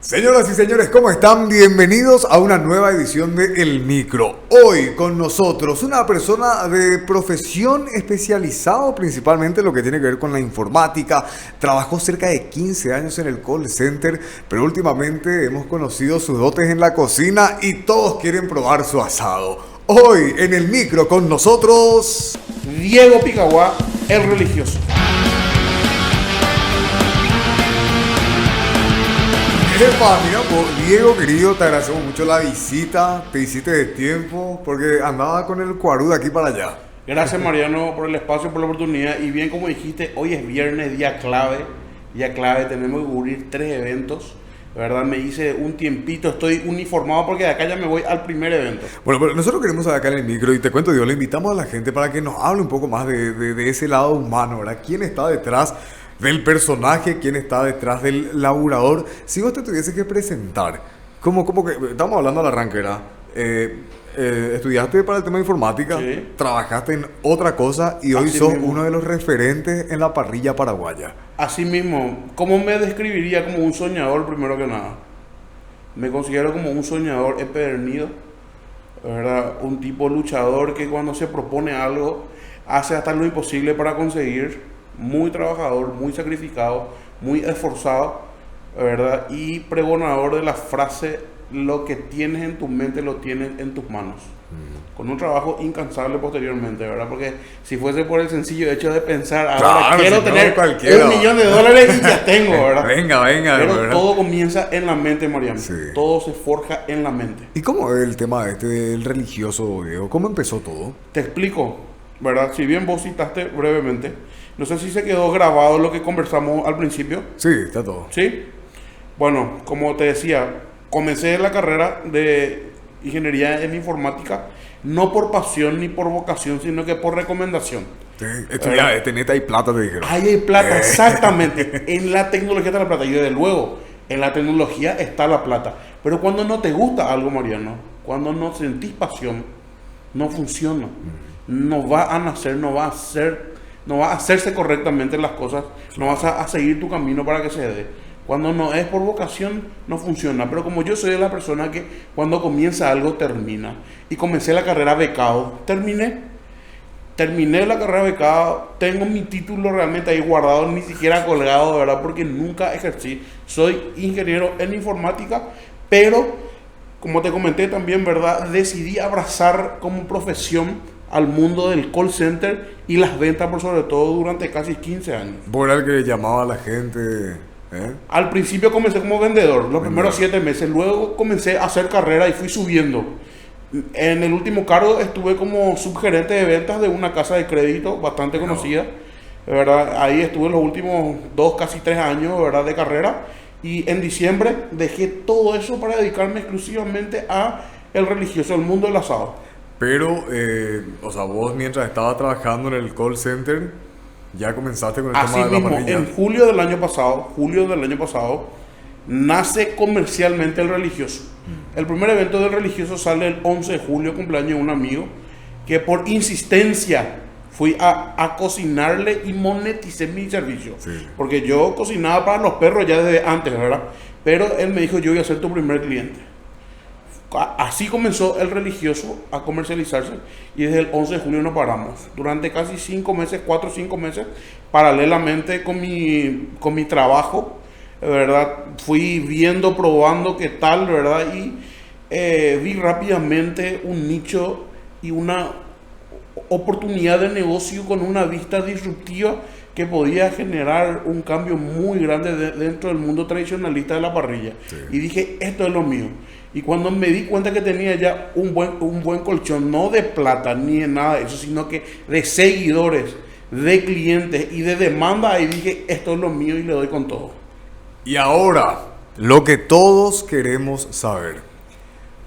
Señoras y señores, ¿cómo están? Bienvenidos a una nueva edición de El Micro. Hoy con nosotros una persona de profesión especializado principalmente en lo que tiene que ver con la informática. Trabajó cerca de 15 años en el call center, pero últimamente hemos conocido sus dotes en la cocina y todos quieren probar su asado. Hoy en El Micro con nosotros... Diego Picaguá, el religioso. Epa, mira, Diego querido, te agradecemos mucho la visita, te hiciste de tiempo, porque andaba con el cuarú de aquí para allá. Gracias, Mariano, por el espacio, por la oportunidad. Y bien, como dijiste, hoy es viernes, día clave, tenemos que cubrir 3 eventos. La verdad, me hice un tiempito, estoy uniformado porque de acá ya me voy al primer evento. Bueno, pero nosotros queremos saber acá en El Micro, y te cuento, Diego, le invitamos a la gente para que nos hable un poco más de ese lado humano, ¿verdad? ¿Quién está detrás del personaje? ¿Quién está detrás del laburador? Si vos te tuvieses que presentar, como que estamos hablando al arranque, ¿verdad? Estudiaste para el tema de informática, Sí. Trabajaste en otra cosa y hoy Así sos mismo. uno de los referentes en la parrilla paraguaya. Así mismo, ¿cómo me describiría como un soñador primero que nada? Me considero como un soñador empedernido, ¿verdad? Un tipo luchador que cuando se propone algo hace hasta lo imposible para conseguir. Muy trabajador, muy sacrificado, muy esforzado, ¿verdad? Y pregonador de la frase: lo que tienes en tu mente lo tienes en tus manos. Con un trabajo incansable posteriormente, ¿verdad? Porque si fuese por el sencillo hecho de pensar, ahora Claro, quiero si no, tener cualquiera. $1.000.000 y ya tengo, ¿verdad? Venga, Pero ¿verdad? todo comienza en la mente, Mariano. Sí. Todo se forja en la mente. ¿Y cómo es el tema del religioso, Diego? ¿Cómo empezó todo? Te explico, ¿verdad? Si bien vos citaste brevemente, no sé si se quedó grabado lo que conversamos al principio. Sí, está todo. ¿Sí? Bueno, como te decía, comencé la carrera de ingeniería en informática, no por pasión ni por vocación, sino que por recomendación. Sí, estudia, neta y plata, te dijeron. Ahí hay plata, exactamente. En la tecnología está la plata. Y desde luego, en la tecnología está la plata. Pero cuando no te gusta algo, Mariano, cuando no sentís pasión, no funciona. No va a nacer, no va a hacerse correctamente las cosas, no vas a seguir tu camino para que se dé. Cuando no es por vocación, no funciona. Pero como yo soy de la persona que cuando comienza algo, termina. Y comencé la carrera becado, terminé la carrera becado, tengo mi título realmente ahí guardado, ni siquiera colgado, de verdad, porque nunca ejercí. Soy ingeniero en informática, pero como te comenté también, ¿verdad? Decidí abrazar como profesión al mundo del call center y las ventas por sobre todo durante casi 15 años. Vos eras el que llamaba a la gente, ¿eh? Al principio comencé como vendedor, los primeros 7 meses, luego comencé a hacer carrera y fui subiendo. En el último cargo estuve como subgerente de ventas de una casa de crédito bastante conocida, ¿verdad? Ahí estuve los últimos 2, casi 3 años, ¿verdad? De carrera, y en diciembre dejé todo eso para dedicarme exclusivamente a el religioso, el mundo del asado. Pero, o sea, vos mientras estabas trabajando en el call center, ya comenzaste con el Así tema de la mismo, parrilla. en julio del año pasado, nace comercialmente el religioso. El primer evento del religioso sale el 11 de julio, cumpleaños de un amigo, que por insistencia fui a cocinarle y moneticé mi servicio. Sí. Porque yo cocinaba para los perros ya desde antes, ¿verdad? Pero él me dijo: yo voy a ser tu primer cliente. Así comenzó el religioso a comercializarse y desde el 11 de julio no paramos. Durante casi 5 meses, 4 o 5 meses, paralelamente con mi trabajo, ¿verdad? Fui viendo, probando qué tal, ¿verdad? Y vi rápidamente un nicho y una oportunidad de negocio con una vista disruptiva que podía generar un cambio muy grande dentro del mundo tradicionalista de la parrilla. Sí. Y dije: esto es lo mío. Y cuando me di cuenta que tenía ya un buen colchón, no de plata ni de nada de eso, sino que de seguidores, de clientes y de demanda, ahí dije: esto es lo mío y le doy con todo. Y ahora, lo que todos queremos saber.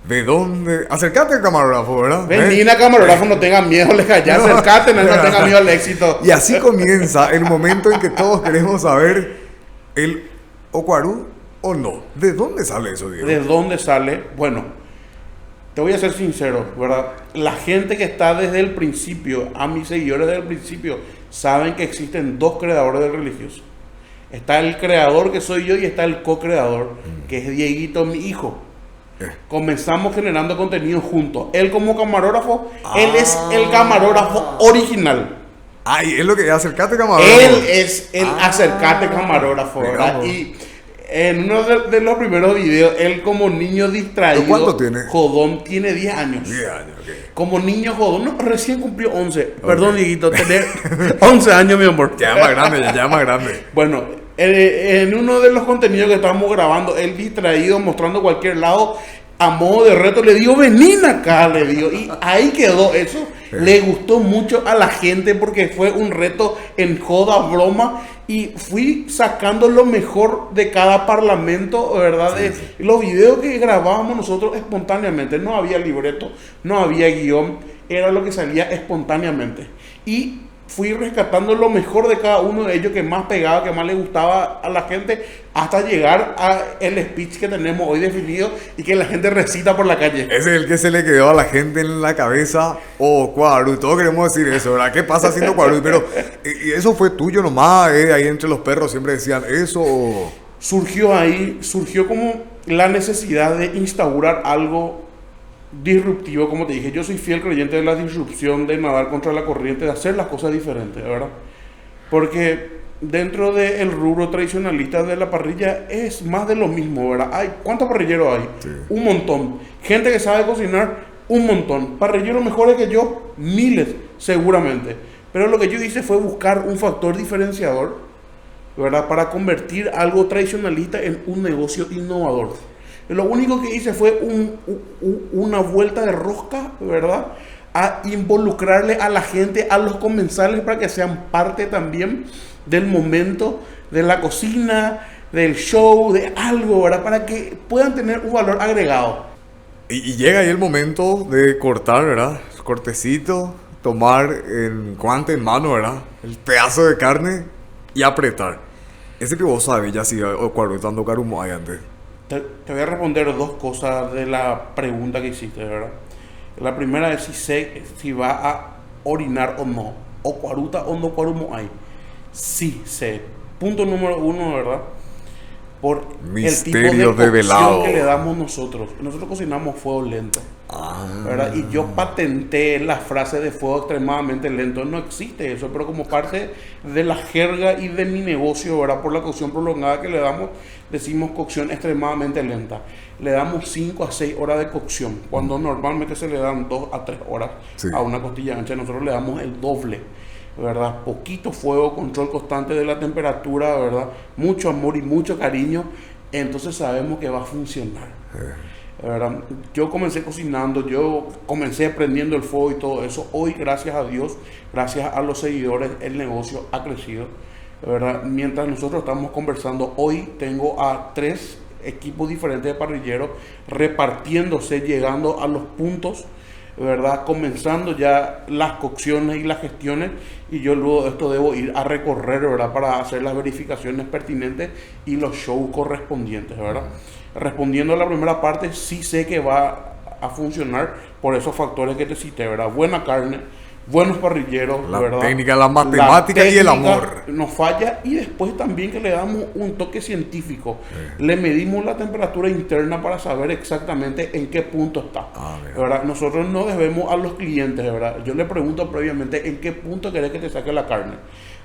¿De dónde? Acércate al camarógrafo, ¿verdad? Venina, camarógrafo, no tenga miedo, ya acércate, no tenga miedo al éxito. Y así comienza el momento en que todos queremos saber el Ocuarú o no. ¿De dónde sale eso, Diego? ¿De dónde sale? Bueno, te voy a ser sincero, ¿verdad? La gente que está desde el principio, a mis seguidores desde el principio, saben que existen 2 creadores del religioso. Está el creador, que soy yo, y está el co-creador, que es Dieguito, mi hijo. Comenzamos generando contenido juntos. Él como camarógrafo, él es el camarógrafo original. Ay, es lo que acercate camarógrafo. Él es el acercate camarógrafo, ¿verdad? Y en uno de los primeros videos, él como niño distraído. ¿Cuánto tiene? Jodón tiene 10 años. 10 años, ok. Como niño jodón, no, recién cumplió 11. Perdón, Dieguito, tener 11 años, mi amor. Ya más grande, ya más grande. Bueno, en uno de los contenidos que estábamos grabando, él distraído, mostrando cualquier lado, a modo de reto, le digo, venid acá, le digo. Y ahí quedó eso. Le gustó mucho a la gente porque fue un reto en joda, broma. Y fui sacando lo mejor de cada parlamento, ¿verdad? Los videos que grabábamos nosotros espontáneamente. No había libreto, no había guión. Era lo que salía espontáneamente. Y fui rescatando lo mejor de cada uno de ellos que más pegaba, que más le gustaba a la gente, hasta llegar a el speech que tenemos hoy definido y que la gente recita por la calle. Ese es el que se le quedó a la gente en la cabeza. Oh, Cuaru, todos queremos decir eso, ¿verdad? ¿Qué pasa haciendo Cuaru? Pero ¿y eso fue tuyo nomás? Ahí entre los perros siempre decían eso. ¿O? Surgió como la necesidad de instaurar algo disruptivo, como te dije. Yo soy fiel creyente de la disrupción, de nadar contra la corriente, de hacer las cosas diferentes, ¿verdad? Porque dentro del rubro tradicionalista de la parrilla es más de lo mismo, ¿verdad? ¿Cuántos parrilleros hay? Sí. Un montón. Gente que sabe cocinar, un montón. Parrilleros mejores que yo, miles, seguramente. Pero lo que yo hice fue buscar un factor diferenciador, ¿verdad? Para convertir algo tradicionalista en un negocio innovador. Lo único que hice fue una vuelta de rosca, ¿verdad? A involucrarle a la gente, a los comensales, para que sean parte también del momento, de la cocina, del show, de algo, ¿verdad? Para que puedan tener un valor agregado. Y llega ahí el momento de cortar, ¿verdad? Cortecito, tomar el guante en mano, ¿verdad? El pedazo de carne y apretar. Ese que vos sabes ya si Cuaru dando carumo ahí antes. Te voy a responder dos cosas de la pregunta que hiciste, ¿verdad? La primera es si va a orinar o no, o cuaruta o no cuarumo hay. Sí sé. Punto número uno, ¿verdad? Por Misterio el tipo de develado cocción que le damos nosotros. Nosotros cocinamos fuego lento, ¿verdad? Y yo patenté la frase de fuego extremadamente lento. No existe eso, pero como parte de la jerga y de mi negocio, ¿verdad? Por la cocción prolongada que le damos, decimos cocción extremadamente lenta. Le damos 5 a 6 horas de cocción, cuando normalmente se le dan 2 a 3 horas a una costilla ancha. Nosotros le damos el doble, ¿verdad? Poquito fuego, control constante de la temperatura, ¿verdad? Mucho amor y mucho cariño. Entonces sabemos que va a funcionar, ¿verdad? Yo comencé cocinando, yo comencé prendiendo el fuego y todo eso. Hoy, gracias a Dios, gracias a los seguidores, el negocio ha crecido, ¿verdad? Mientras nosotros estamos conversando, hoy tengo a 3 equipos diferentes de parrilleros repartiéndose, llegando a los puntos, ¿verdad? Comenzando ya las cocciones y las gestiones, y yo luego de esto debo ir a recorrer, ¿verdad? Para hacer las verificaciones pertinentes y los shows correspondientes, ¿verdad? Respondiendo a la primera parte, sí sé que va a funcionar por esos factores que te cité, ¿verdad? Buena carne, buenos parrilleros, la ¿verdad? Técnica, la matemática y el amor. No falla, y después también que le damos un toque científico. Le medimos la temperatura interna para saber exactamente en qué punto está, ¿verdad? Nosotros no debemos a los clientes, ¿verdad? Yo le pregunto previamente en qué punto querés que te saque la carne.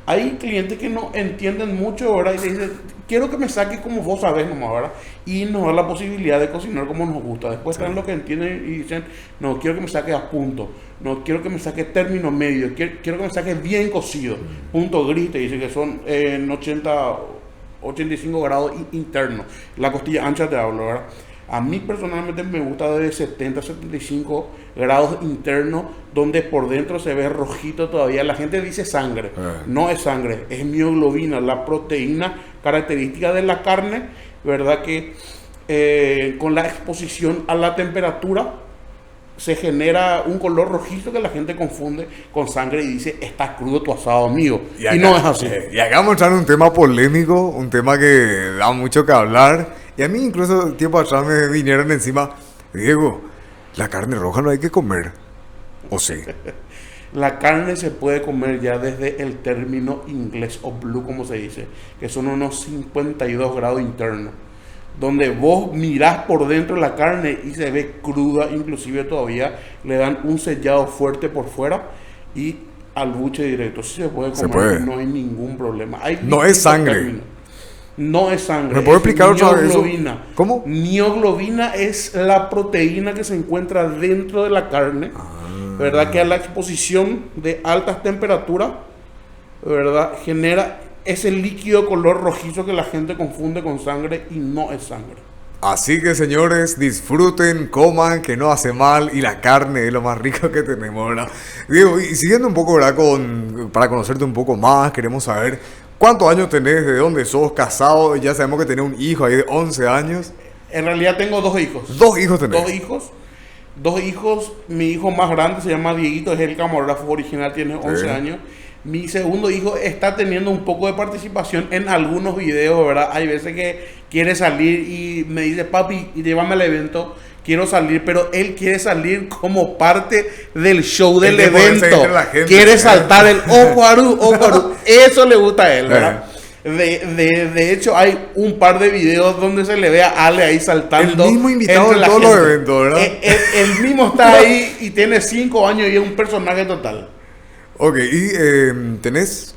Hay clientes que no entienden mucho, ¿verdad? Y dicen, quiero que me saque como vos sabés nomás, ¿verdad? Y nos da la posibilidad de cocinar como nos gusta. Después están los que entienden y dicen, no, quiero que me saque a punto. No, quiero que me saque término medio. Quiero que me saque bien cocido. Punto gris, te dice que son en 85 grados internos. La costilla ancha te hablo, ¿verdad? A mí personalmente me gusta de 70 a 75 grados internos, donde por dentro se ve rojito todavía. La gente dice sangre. No es sangre, es mioglobina, la proteína característica de la carne, ¿verdad? Que con la exposición a la temperatura se genera un color rojizo que la gente confunde con sangre y dice, está crudo tu asado, amigo. Y no es así. Y acá vamos a entrar en un tema polémico, un tema que da mucho que hablar. Y a mí incluso tiempo atrás me vinieron encima, Diego, la carne roja no hay que comer. ¿O sí? La carne se puede comer ya desde el término inglés o blue, como se dice, que son unos 52 grados internos, donde vos mirás por dentro la carne y se ve cruda, inclusive todavía le dan un sellado fuerte por fuera y al buche directo. Sí se puede comer, Se puede. no hay ningún problema. Hay No es distintos sangre. términos. No es sangre. ¿Me puedo explicar otra vez eso? Mioglobina. ¿Cómo? Mioglobina es la proteína que se encuentra dentro de la carne, ¿verdad? Que a la exposición de altas temperaturas, ¿verdad? Genera ese líquido color rojizo que la gente confunde con sangre y no es sangre. Así que señores, disfruten, coman, que no hace mal y la carne es lo más rico que tenemos, ¿verdad? Diego, y siguiendo un poco, ¿verdad? Para conocerte un poco más, queremos saber cuántos años tenés, de dónde sos, casado, ya sabemos que tenés un hijo ahí de 11 años. En realidad tengo 2 hijos. 2 hijos tenés. 2 hijos. Mi hijo más grande se llama Dieguito, es el camarógrafo original, tiene 11 años. Mi segundo hijo está teniendo un poco de participación en algunos videos, ¿verdad? Hay veces que quiere salir y me dice, papi, llévame al evento, quiero salir, pero él quiere salir como parte del show del evento. Quiere saltar el Ocuarú. Eso le gusta a él, ¿verdad? De hecho, hay un par de videos donde se le ve a Ale ahí saltando. El mismo invitado en todos los eventos, ¿verdad? El mismo está ahí y tiene 5 años y es un personaje total. Ok, y tenés...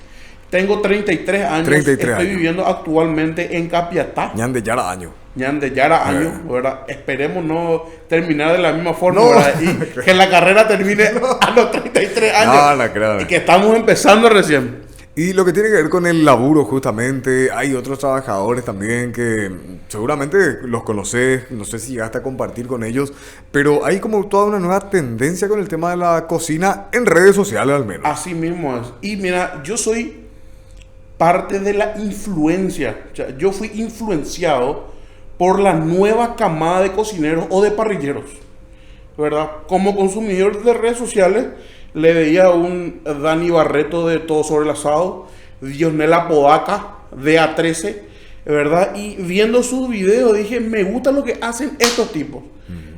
Tengo 33 años. 33 Estoy años. viviendo actualmente en Capiatá. Ñan de Yara año. Ñan de Yara años, ¿verdad? Esperemos no terminar de la misma forma, No. ¿verdad? Y que la carrera termine a los 33 años. No, la creo. Y que estamos empezando recién. Y lo que tiene que ver con el laburo, justamente, hay otros trabajadores también que seguramente los conoces, no sé si llegaste a compartir con ellos, pero hay como toda una nueva tendencia con el tema de la cocina en redes sociales al menos. Así mismo es. Y mira, yo soy parte de la influencia. O sea, yo fui influenciado por la nueva camada de cocineros o de parrilleros, ¿verdad? Como consumidor de redes sociales, le veía a un Dani Barreto de Todo Sobre el Asado, Dionela Podaca de A13, ¿verdad? Y viendo sus videos dije, me gusta lo que hacen estos tipos,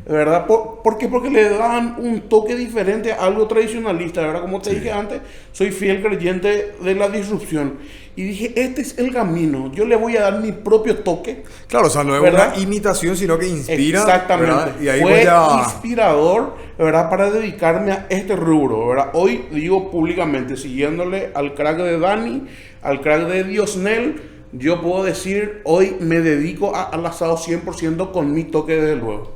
¿verdad? ¿Por qué? Porque le dan un toque diferente a algo tradicionalista, ¿verdad? Como te dije antes, soy fiel creyente de la disrupción. Y dije, este es el camino, yo le voy a dar mi propio toque. Claro, o sea, no es ¿verdad? una imitación, sino que inspira. Exactamente. ¿verdad? Y ahí fue voy a... inspirador, ¿verdad? Para dedicarme a este rubro, ¿verdad? Hoy digo públicamente, siguiéndole al crack de Dani, al crack de Diosnel, yo puedo decir, hoy me dedico al asado 100% con mi toque desde luego.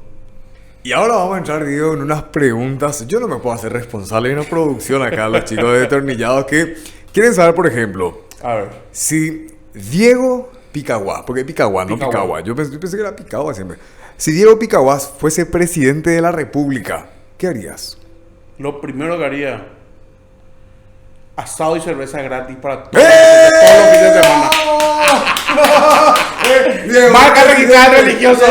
Y ahora vamos a entrar, Diego, en unas preguntas. Yo no me puedo hacer responsable de una producción acá, los chicos de Destornillados, que quieren saber, por ejemplo, A ver. si Diego Picaguá, porque Picaguá, no Picaguá. Picagua, yo pensé que era Picagua siempre. Si Diego Picaguá fuese presidente de la República, ¿qué harías? Lo primero que haría, asado y cerveza gratis para todos ¡Eh! los fines de semana. Marca registrada religioso.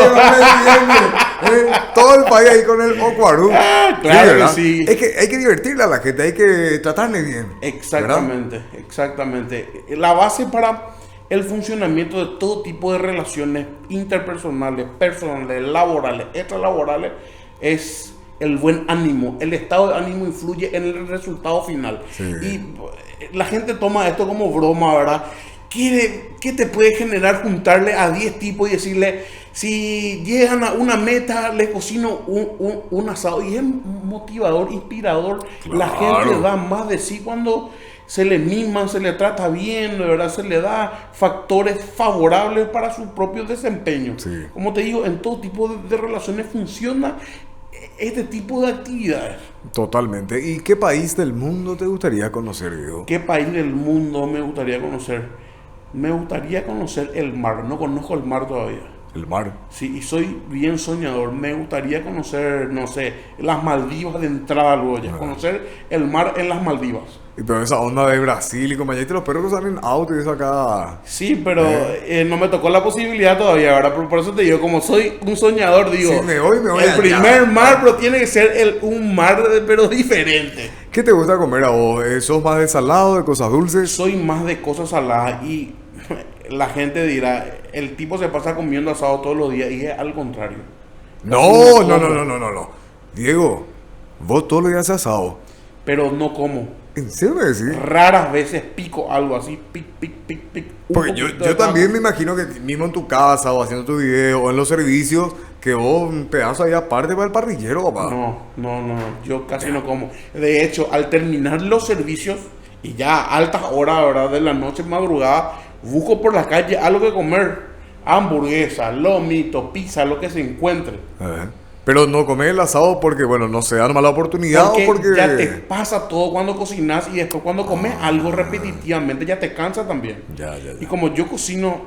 Todo el país ahí con el Ocuarú. Claro que ¿verdad? sí. Es que hay que divertirle a la gente, hay que tratarle bien. Exactamente, exactamente. La base para el funcionamiento de todo tipo de relaciones interpersonales, personales, laborales, extralaborales, es el buen ánimo. El estado de ánimo influye en el resultado final. Sí. Y la gente toma esto como broma, ¿verdad? ¿Qué te puede generar juntarle a 10 tipos y decirle, si llegan a una meta, les cocino un asado? Y es motivador, inspirador. Claro. La gente da más de sí cuando se le miman, se le trata bien, de verdad, se le da factores favorables para su propio desempeño. Sí. Como te digo, en todo tipo de relaciones funciona este tipo de actividades. Totalmente. ¿Y qué país del mundo te gustaría conocer, Diego? ¿Qué país del mundo me gustaría conocer? Me gustaría conocer el mar. No conozco el mar todavía. El mar. Sí, y soy bien soñador. Me gustaría conocer, no sé, las Maldivas de entrada luego ya. Conocer el mar en las Maldivas. Y toda esa onda de Brasil y compañía, los perros que salen en auto y eso acá. Sí, pero no me tocó la posibilidad todavía, ¿verdad? Por eso te digo, como soy un soñador, digo, Sí, me voy el allá. primer mar, pero tiene que ser un mar, pero diferente. ¿Qué te gusta comer a vos? ¿Sos más de salado, de cosas dulces? Soy más de cosas saladas y la gente dirá, el tipo se pasa comiendo asado todos los días y es al contrario. No. Diego, vos todos los días haces asado. pero no como. ¿En serio me decís? Raras veces pico algo así, pic, pic, pic, pic. Porque yo también me imagino que mismo en tu casa o haciendo tu video o en los servicios, que vos un pedazo ahí aparte para el parrillero, papá. No, yo casi no como. De hecho, al terminar los servicios y ya a altas horas, ¿verdad? De la noche, madrugada, busco por la calle algo que comer. Hamburguesa, lomito, pizza, lo que se encuentre. Pero no comer el asado porque, bueno, no se da nomás la oportunidad Porque o porque... ya te pasa todo cuando cocinas y después cuando comes algo repetitivamente ya te cansa también. Ya. Y como yo cocino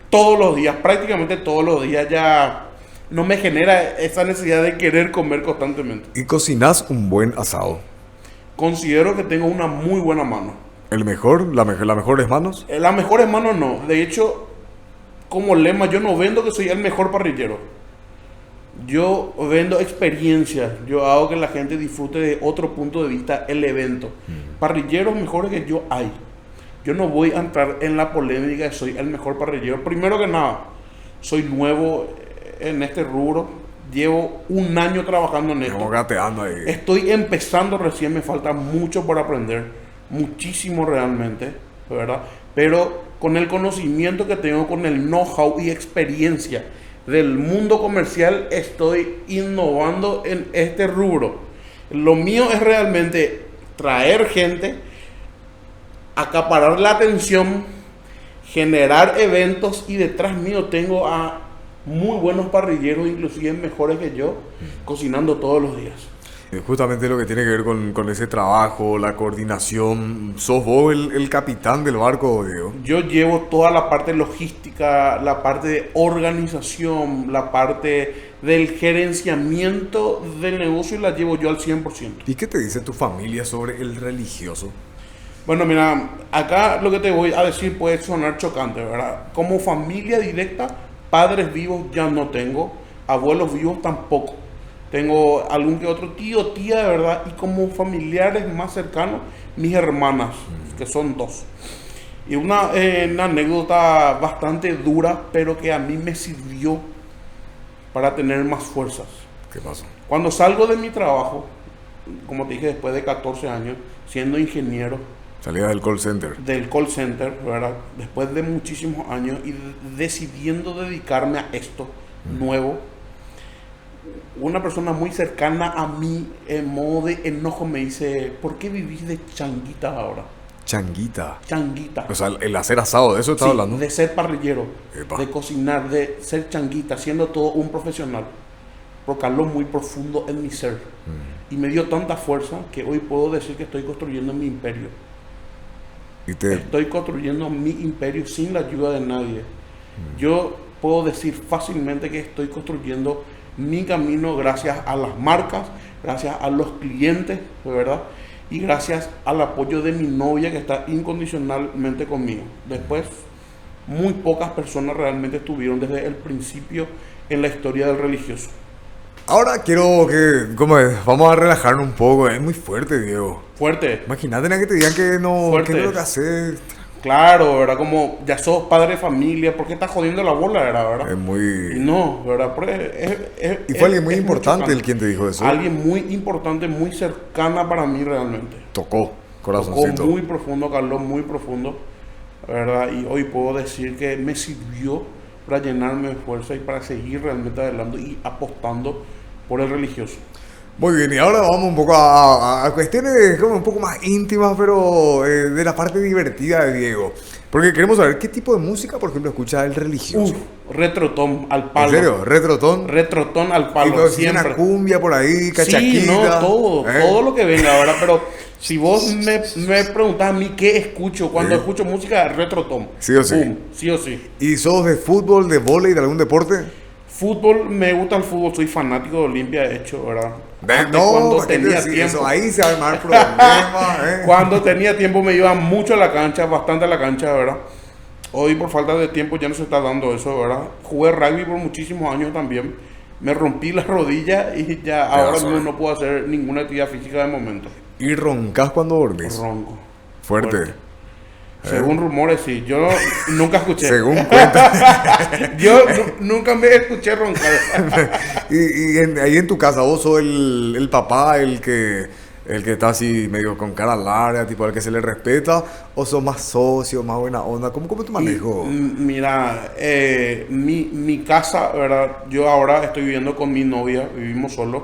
todos los días, prácticamente todos los días, ya no me genera esa necesidad de querer comer constantemente. Y cocinás un buen asado. Considero que tengo una muy buena mano. ¿El mejor? ¿Las mejores manos? Las mejores manos no. De hecho, como lema, yo no vendo que soy el mejor parrillero. Yo vendo experiencias, yo hago que la gente disfrute de otro punto de vista el evento. Parrilleros mejores que yo hay. Yo no voy a entrar en la polémica de soy el mejor parrillero. Primero que nada, soy nuevo en este rubro. Llevo un año trabajando en esto. Gateando ahí. Estoy empezando recién, me falta mucho por aprender. Muchísimo realmente, ¿verdad? Pero con el conocimiento que tengo, con el know-how y experiencia del mundo comercial, estoy innovando en este rubro. Lo mío es realmente traer gente, acaparar la atención, generar eventos, y detrás mío tengo a muy buenos parrilleros, inclusive mejores que yo, cocinando todos los días. Justamente lo que tiene que ver con ese trabajo, la coordinación. ¿Sos vos el capitán del barco, Diego? Yo llevo toda la parte logística, la parte de organización, la parte del gerenciamiento del negocio, la llevo yo al 100%. ¿Y qué te dice tu familia sobre el religioso? Bueno, mira, acá lo que te voy a decir puede sonar chocante, ¿verdad? Como familia directa, padres vivos ya no tengo, abuelos vivos tampoco. Tengo algún que otro tío, tía, de verdad, y como familiares más cercanos, mis hermanas, que son 2. Y una anécdota bastante dura, pero que a mí me sirvió para tener más fuerzas. ¿Qué pasó? Cuando salgo de mi trabajo, como te dije, después de 14 años, siendo ingeniero. Salida del call center. Del call center, ¿verdad? Después de muchísimos años y decidiendo dedicarme a esto nuevo. Una persona muy cercana a mí, en modo de enojo, me dice: ¿por qué vivís de changuita ahora? Changuita. Changuita. O sea, el hacer asado, de eso estaba hablando. De ser parrillero, Epa. de cocinar, de ser changuita, siendo todo un profesional. Procaló muy profundo en mi ser. Y me dio tanta fuerza que hoy puedo decir que estoy construyendo mi imperio. Estoy construyendo mi imperio sin la ayuda de nadie. Yo puedo decir fácilmente que estoy construyendo mi camino gracias a las marcas, gracias a los clientes, ¿verdad? Y gracias al apoyo de mi novia, que está incondicionalmente conmigo. Después, muy pocas personas realmente estuvieron desde el principio en la historia del religioso. Ahora quiero que, vamos a relajarnos un poco. Es muy fuerte, Diego. Fuerte. Imagínate que te digan que no, Fuerte. que no lo que haces. Claro, ¿verdad? Como ya sos padre de familia, ¿por qué estás jodiendo la bola, verdad? Es muy... Y no, ¿verdad? Y fue alguien muy importante el quien te dijo eso. Alguien muy importante, muy cercana para mí realmente. Tocó corazoncito. Tocó muy profundo, Carlos, muy profundo, ¿verdad? Y hoy puedo decir que me sirvió para llenarme de fuerza y para seguir realmente adelante y apostando por el religioso. Muy bien, y ahora vamos un poco a cuestiones como un poco más íntimas, pero de la parte divertida de Diego. Porque queremos saber qué tipo de música, por ejemplo, escucha el religioso. Retrotón al palo. ¿En serio? ¿Retrotón? Retrotón al palo, y siempre. Una cumbia por ahí, Sí, cachaquita. no, todo lo que venga, ¿verdad? Pero si vos me preguntás a mí qué escucho cuando escucho música, retrotón. Sí o sí. Boom, sí o sí. ¿Y sos de fútbol, de vóley, de algún deporte? Fútbol, me gusta el fútbol, soy fanático de Olimpia, de hecho, ¿verdad? No, cuando ¿para qué tenía decir tiempo. eso? Ahí se va a armar problema, Cuando tenía tiempo me iba mucho a la cancha, bastante a la cancha, ¿verdad? Hoy por falta de tiempo ya no se está dando eso, ¿verdad? Jugué rugby por muchísimos años también. Me rompí la rodilla y ya ahora mismo no puedo hacer ninguna actividad física de momento. ¿Y roncas cuando dormís? Ronco. Fuerte. Según rumores, sí. Yo nunca escuché. Según cuenta. Yo nunca me escuché roncar. Ahí en tu casa, vos sos el papá, el que ¿El que está así medio con cara larga, tipo al que se le respeta? ¿O sos más socio, más buena onda? ¿Cómo te manejo? Mira, mi casa, ¿verdad? Yo ahora estoy viviendo con mi novia, vivimos solos,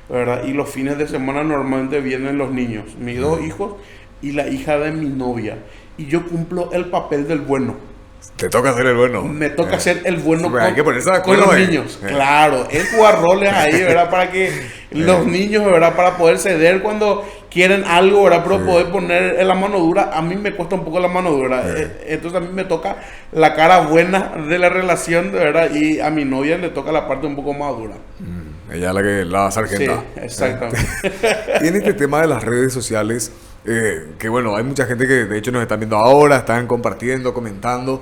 ¿verdad? Y los fines de semana normalmente vienen los niños, mis dos hijos y la hija de mi novia. Y yo cumplo el papel del bueno. Te toca ser el bueno. Me toca ser el bueno Sí, pero hay que ponerse de con acuerdo, los niños. Claro, es jugar roles ahí, ¿verdad? Para que los niños, ¿verdad? Para poder ceder cuando quieren algo, ¿verdad? Pero poder poner la mano dura. A mí me cuesta un poco la mano dura. Entonces a mí me toca la cara buena de la relación, ¿verdad? Y a mi novia le toca la parte un poco más dura. Ella es la sargenta. Sí, exactamente. Y en este tema de las redes sociales, que bueno, hay mucha gente que de hecho nos están viendo ahora, están compartiendo, comentando.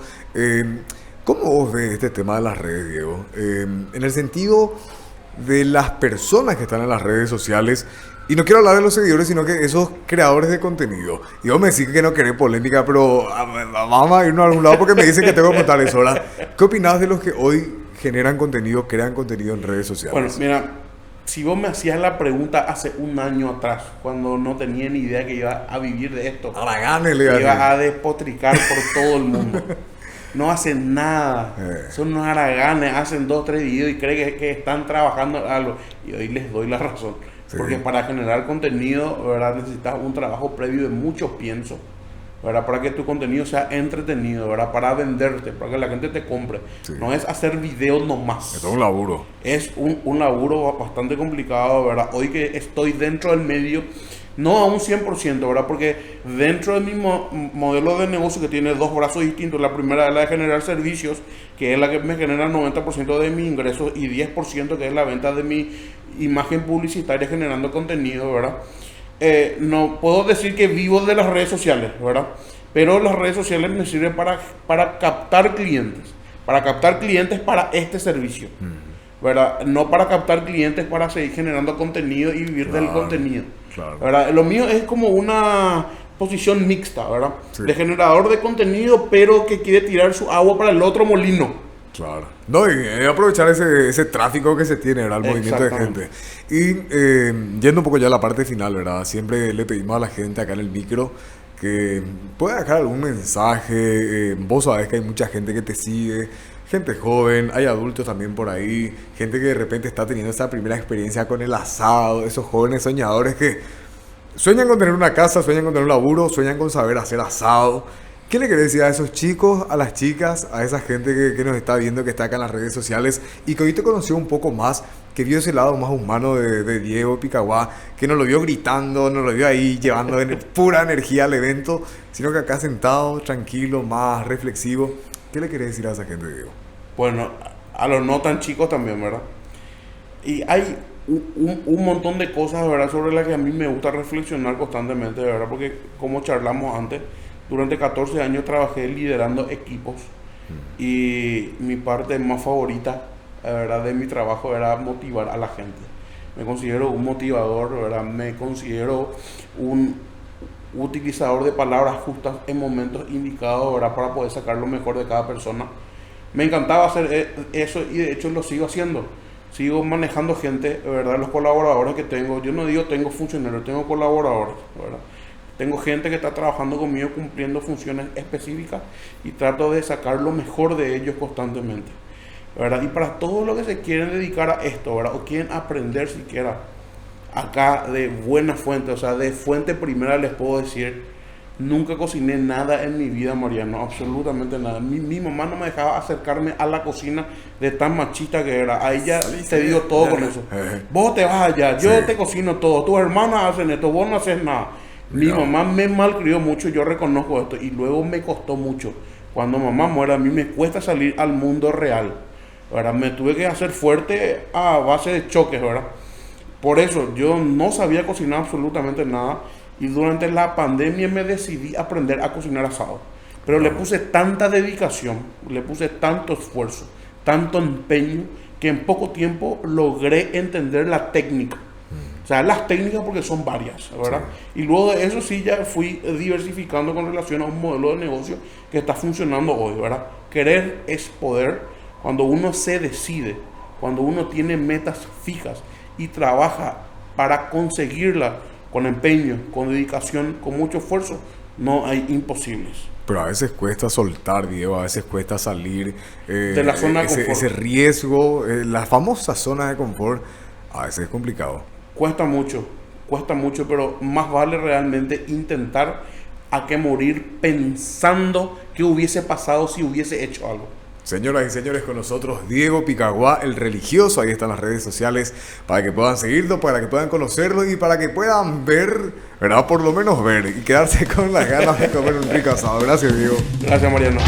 ¿Cómo vos ves este tema de las redes, Diego? En el sentido de las personas que están en las redes sociales, y no quiero hablar de los seguidores, sino que esos creadores de contenido. Y vos me decís que no querés polémica, pero vamos a irnos a algún lado porque me dicen que tengo que contar eso, ¿verdad? ¿Qué opinás de los que hoy generan contenido, crean contenido en redes sociales? Bueno, mira, si vos me hacías la pregunta hace un año atrás, cuando no tenía ni idea que iba a vivir de esto, iba a despotricar por todo el mundo. No hacen nada, son unos haraganes, hacen 2 o 3 videos y creen que están trabajando en algo. Y hoy les doy la razón. Sí. Porque para generar contenido, ¿verdad? Necesitas un trabajo previo de mucho pienso, ¿verdad? Para que tu contenido sea entretenido, ¿verdad? Para venderte, para que la gente te compre. Sí. No es hacer videos nomás. Es un laburo. Es un laburo bastante complicado, ¿verdad? Hoy que estoy dentro del medio, no a un 100%, ¿verdad? Porque dentro de mi modelo de negocio, que tiene 2 brazos distintos, la primera es la de generar servicios, que es la que me genera el 90% de mis ingresos, y 10% que es la venta de mi imagen publicitaria generando contenido, ¿verdad? No puedo decir que vivo de las redes sociales, ¿verdad? Pero las redes sociales me sirven para captar clientes para este servicio, ¿verdad? No para captar clientes para seguir generando contenido y vivir del contenido, ¿verdad? Lo mío es como una posición mixta, ¿verdad? Sí. De generador de contenido, pero que quiere tirar su agua para el otro molino. Claro. No, y aprovechar ese tráfico que se tiene, ¿verdad? El movimiento de gente. Y yendo un poco ya a la parte final, ¿verdad? Siempre le pedimos a la gente acá en el micro que pueda dejar algún mensaje. Vos sabés que hay mucha gente que te sigue, gente joven, hay adultos también por ahí, gente que de repente está teniendo esa primera experiencia con el asado, esos jóvenes soñadores que sueñan con tener una casa, sueñan con tener un laburo, sueñan con saber hacer asado. ¿Qué le querés decir a esos chicos, a las chicas, a esa gente que nos está viendo, que está acá en las redes sociales y que hoy te conoció un poco más, que vio ese lado más humano de Diego Picaguá, que no lo vio gritando, no lo vio ahí llevando pura energía al evento, sino que acá sentado, tranquilo, más reflexivo? ¿Qué le querés decir a esa gente, Diego? Bueno, a los no tan chicos también, ¿verdad? Y hay un montón de cosas, ¿verdad?, sobre las que a mí me gusta reflexionar constantemente, ¿verdad? Porque como charlamos antes, durante 14 años trabajé liderando equipos y mi parte más favorita, ¿verdad?, de mi trabajo era motivar a la gente. Me considero un motivador, ¿verdad? Me considero un utilizador de palabras justas en momentos indicados, ¿verdad?, para poder sacar lo mejor de cada persona. Me encantaba hacer eso y de hecho lo sigo haciendo. Sigo manejando gente, ¿verdad? Los colaboradores que tengo, yo no digo tengo funcionarios, tengo colaboradores, ¿verdad? Tengo gente que está trabajando conmigo cumpliendo funciones específicas y trato de sacar lo mejor de ellos constantemente, ¿verdad? Y para todos los que se quieren dedicar a esto, ¿verdad?, o quieren aprender siquiera acá de buena fuente, o sea, de fuente primera, les puedo decir, nunca cociné nada en mi vida, Mariano, absolutamente nada. Mi mamá no me dejaba acercarme a la cocina de tan machista que era. Ahí ya te digo todo con eso. Vos te vas allá, yo te cocino todo, tus hermanas hacen esto, vos no haces nada. Mi mamá me malcrió mucho, yo reconozco esto, y luego me costó mucho. Cuando mamá muere, a mí me cuesta salir al mundo real, ¿verdad? Me tuve que hacer fuerte a base de choques, ¿verdad? Por eso yo no sabía cocinar absolutamente nada, y durante la pandemia me decidí a aprender a cocinar asado. Pero le puse tanta dedicación, le puse tanto esfuerzo, tanto empeño, que en poco tiempo logré entender la técnica. O sea, las técnicas, porque son varias, ¿verdad? Sí. Y luego de eso sí ya fui diversificando con relación a un modelo de negocio que está funcionando hoy, ¿verdad? Querer es poder. Cuando uno se decide, cuando uno tiene metas fijas y trabaja para conseguirlas, con empeño, con dedicación, con mucho esfuerzo, no hay imposibles. Pero a veces cuesta soltar, Diego, a veces cuesta salir De la zona de confort. ese riesgo, la famosa zona de confort, a veces es complicado. Cuesta mucho, pero más vale realmente intentar a que morir pensando qué hubiese pasado si hubiese hecho algo. Señoras y señores, con nosotros Diego Picagua, el religioso. Ahí están las redes sociales para que puedan seguirlo, para que puedan conocerlo y para que puedan ver, ¿verdad? Por lo menos ver y quedarse con las ganas de comer un rico asado. Gracias, Diego. Gracias, Mariano.